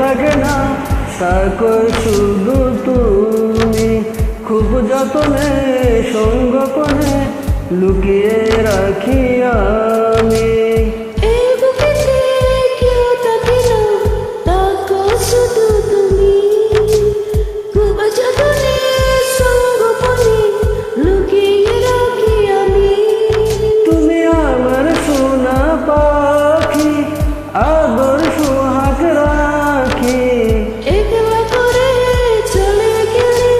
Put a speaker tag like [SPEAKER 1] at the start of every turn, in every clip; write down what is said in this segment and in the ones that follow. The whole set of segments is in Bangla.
[SPEAKER 1] থাকে না, থাকো শুধু তুমি। খুব যতনে সঙ্গোপনে লুকিয়ে রাখি আমি।
[SPEAKER 2] এই বুকেতে কেউ থাকে না, থাকো শুধু তুমি। খুব যতনে সঙ্গোপনে লুকিয়ে রাখি আমি।
[SPEAKER 1] তুমি আমার সোনা পাখি, আদর সোহাগ রাখি।
[SPEAKER 2] একলা করে চলে গেলে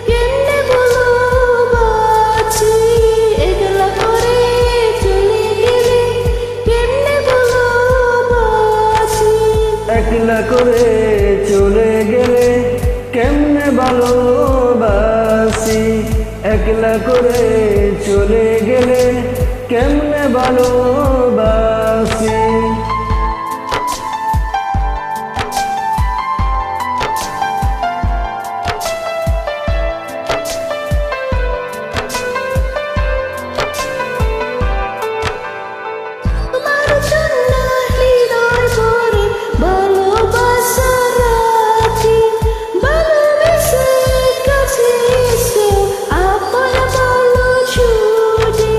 [SPEAKER 2] কেমনে বলো বাঁচি। একলা করে চলে গেলে কেমনে বলো বাঁচি।
[SPEAKER 1] একলা করে চলে গেলে কেমনে ভালোবাসি। একলা করে চলে গেলে কেমনে ভালোবাসি।
[SPEAKER 2] তোমার জন্য হৃদয় ভরে ভালোবাসা রাখি। ভালোবেসে কাছে এসো আপন বলো ছুটি।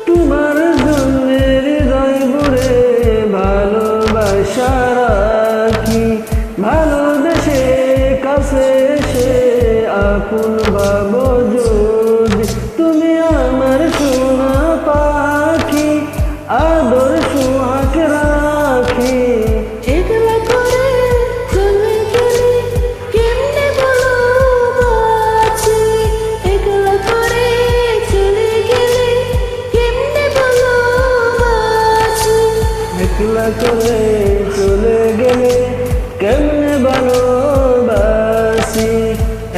[SPEAKER 1] তোমার জন্য হৃদয় ভরে ভালোবাসা রাখি। ভালোবেসে কাছে এসে আপন ভাবো যদি। তুমি আমার সোনা পাখি, আদর সোহাগ রাখি।
[SPEAKER 2] একলা করে চলে গেলে কেমনে বলো বাঁচি। একলা করে চলে গেলে কেমনে বলো বাঁচি।
[SPEAKER 1] একলা করে চলে গেলে কেমনে ভালোবাসি।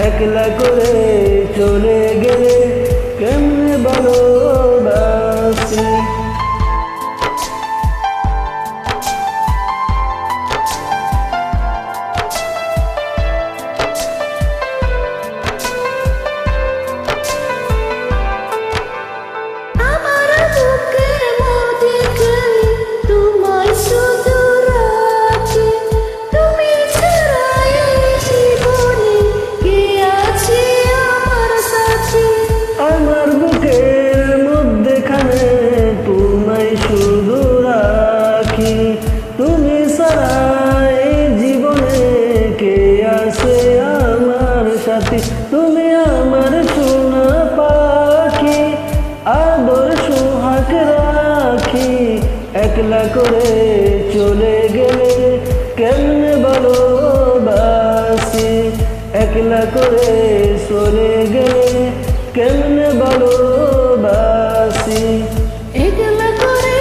[SPEAKER 1] একলা করে চলে গেলে কেমনে ভালোবাসি।
[SPEAKER 2] আমার বুকের মধ্যে খালি তোমায় শুধু রাখি। তুমি ছাড়া এই জীবনে কে আছে আমার সাথী।
[SPEAKER 1] আমার বুকের মধ্যেখানে তোমায় শুধু রাখি। তুমি ছাড়া এই জীবনে কে আছে আমার সাথী। তুমি আমার সোনা পাখি, আদর সোহাগ রাখি। একলা করে চলে গেলে কেমনে ভালোবাসি। একলা করে চলে গেলে কেমনে ভালোবাসি।
[SPEAKER 2] একলা করে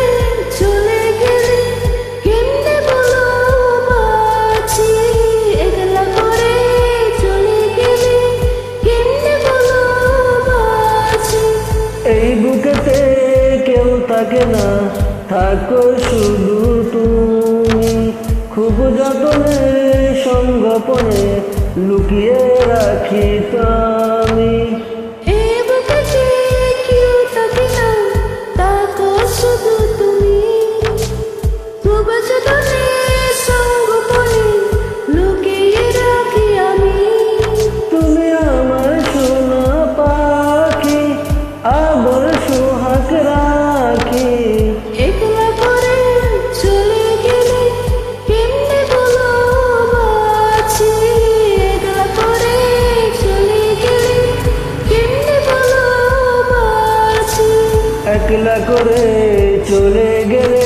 [SPEAKER 2] চলে গেলে কেমনে বলো বাঁচি। একলা করে চলে গেলে কেমনে বলো বাঁচি।
[SPEAKER 1] এই বুকেতে কেউ থাকে না, থাকো শুধু তুমি। খুব যতনে সঙ্গোপনে লুকিয়ে রাখি আমি।
[SPEAKER 2] এই বুকেতে কেউ থাকে না, থাকো শুধু তুমি। খুব যতনে সঙ্গোপনে লুকিয়ে রাখি আমি।
[SPEAKER 1] তুমি আমার সোনা পাখি, আদর সোহাগ রাখি।
[SPEAKER 2] একলা করে চলে গেলে কেমনে বলো বাঁচি। একলা করে চলে গেলে কেমনে বলো বাঁচি।
[SPEAKER 1] একলা করে চলে গেলে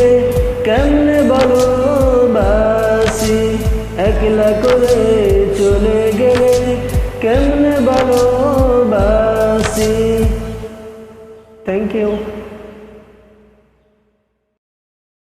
[SPEAKER 1] কেমনে ভালোবাসি। একলা করে চলে গেলে কেমনে ভালোবাসি। Thank you.